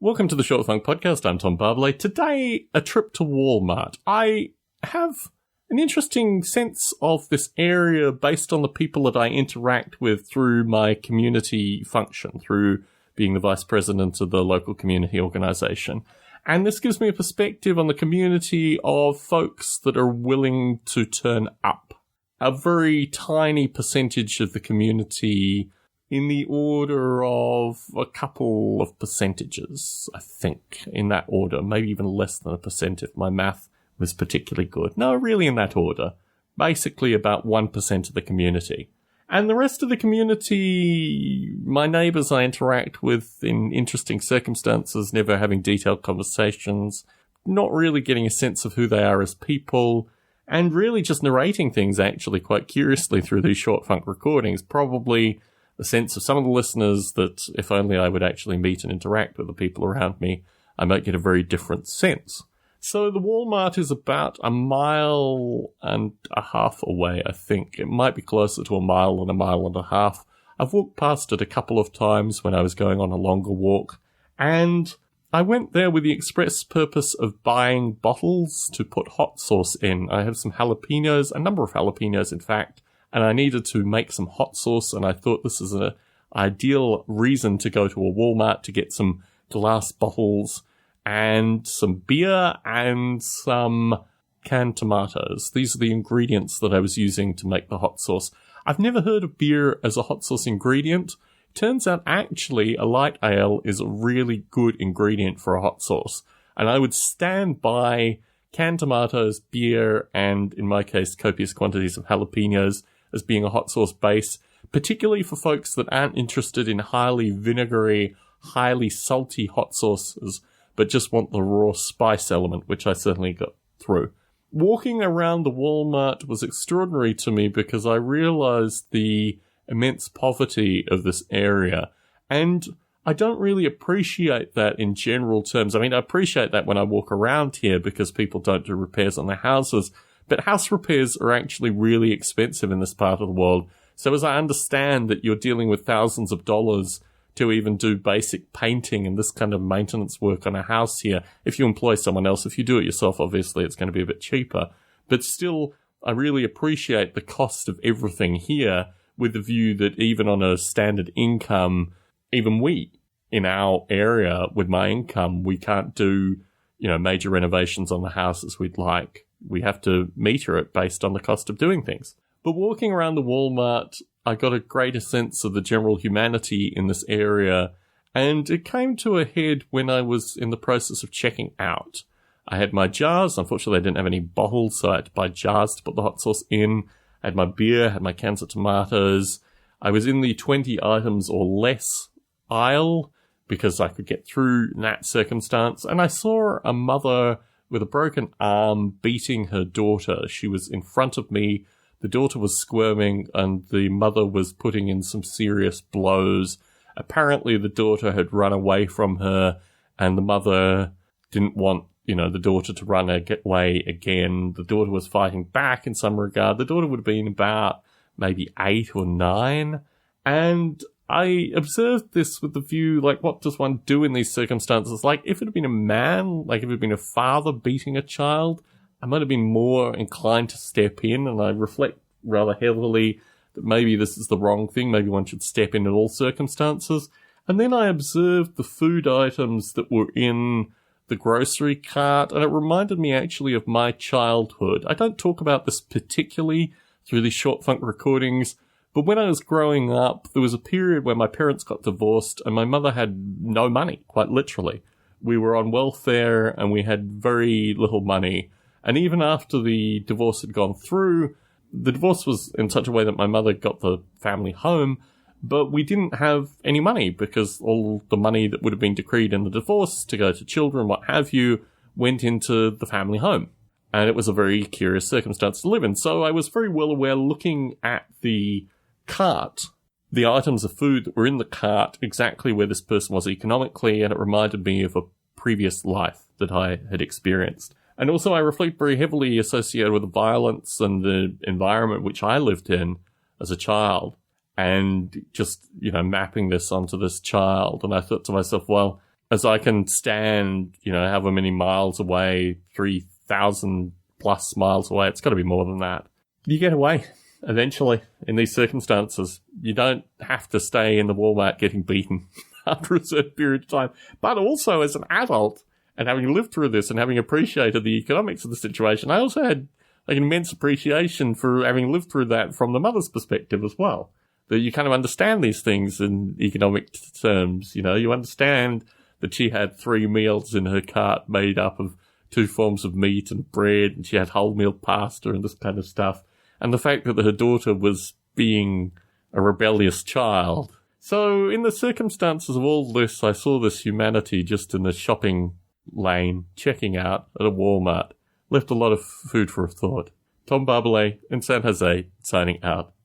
Welcome to the Short Funk Podcast. I'm Tom Barbalet. Today, a trip to Walmart. I have an interesting sense of this area based on the people that I interact with through my community function, through being the vice president of the local community organization. And this gives me a perspective on the community of folks that are willing to turn up. A very tiny percentage of the community, in the order of a couple of percentages, I think, in that order, maybe even less than a percent if my math was particularly good. No, really in that order. Basically about 1% of the community. And the rest of the community, my neighbours I interact with in interesting circumstances, never having detailed conversations, not really getting a sense of who they are as people, and really just narrating things actually quite curiously through these short funk recordings. Probably the sense of some of the listeners that if only I would actually meet and interact with the people around me, I might get a very different sense. So the Walmart is about 1.5 miles away, I think. It might be closer to 1 mile than 1.5 miles. I've walked past it a couple of times when I was going on a longer walk, and I went there with the express purpose of buying bottles to put hot sauce in. I have some jalapenos, a number of jalapenos in fact, and I needed to make some hot sauce, and I thought this is an ideal reason to go to a Walmart to get some glass bottles and some beer and some canned tomatoes. These are the ingredients that I was using to make the hot sauce. I've never heard of beer as a hot sauce ingredient. Turns out actually a light ale is a really good ingredient for a hot sauce. And I would stand by canned tomatoes, beer, and in my case, copious quantities of jalapenos as being a hot sauce base, particularly for folks that aren't interested in highly vinegary, highly salty hot sauces, but just want the raw spice element, which I certainly got through. Walking around the Walmart was extraordinary to me because I realized the immense poverty of this area. And I don't really appreciate that in general terms. I mean, I appreciate that when I walk around here because people don't do repairs on their houses. But house repairs are actually really expensive in this part of the world. So as I understand that you're dealing with thousands of dollars to even do basic painting and this kind of maintenance work on a house here, if you employ someone else, if you do it yourself, obviously it's going to be a bit cheaper. But still, I really appreciate the cost of everything here with the view that even on a standard income, even we, in our area with my income, we can't do, major renovations on the houses we'd like. We have to meter it based on the cost of doing things. But walking around the Walmart, I got a greater sense of the general humanity in this area, and it came to a head when I was in the process of checking out. I had my jars. Unfortunately, I didn't have any bottles, so I had to buy jars to put the hot sauce in. I had my beer, had my cans of tomatoes. I was in the 20 items or less aisle because I could get through that circumstance, and I saw a mother with a broken arm beating her daughter. She was in front of me. The daughter was squirming and the mother was putting in some serious blows. Apparently the daughter had run away from her and the mother didn't want, the daughter to run away again. The daughter was fighting back in some regard. The daughter would have been about maybe 8 or 9. And I observed this with the view, what does one do in these circumstances? If it had been a man, if it had been a father beating a child, I might have been more inclined to step in, and I reflect rather heavily that maybe this is the wrong thing. Maybe one should step in all circumstances. And then I observed the food items that were in the grocery cart, and it reminded me actually of my childhood. I don't talk about this particularly through these short funk recordings, but when I was growing up, there was a period where my parents got divorced and my mother had no money, quite literally. We were on welfare and we had very little money. And even after the divorce had gone through, the divorce was in such a way that my mother got the family home, but we didn't have any money because all the money that would have been decreed in the divorce to go to children, what have you, went into the family home. And it was a very curious circumstance to live in. So I was very well aware, looking at the cart, the items of food that were in the cart, exactly where this person was economically, and it reminded me of a previous life that I had experienced. And also I reflect very heavily associated with the violence and the environment which I lived in as a child, and just, mapping this onto this child. And I thought to myself, well, as I can stand, however many miles away, 3,000 plus miles away, it's got to be more than that. You get away eventually in these circumstances. You don't have to stay in the Walmart getting beaten after a certain period of time. But also as an adult, and having lived through this and having appreciated the economics of the situation, I also had an immense appreciation for having lived through that from the mother's perspective as well. That you kind of understand these things in economic terms. You understand that she had 3 meals in her cart made up of 2 forms of meat and bread, and she had wholemeal pasta and this kind of stuff. And the fact that her daughter was being a rebellious child. So in the circumstances of all this, I saw this humanity just in the shopping lane, checking out at a Walmart. Left a lot of food for thought. Tom Barbalet in San Jose, signing out.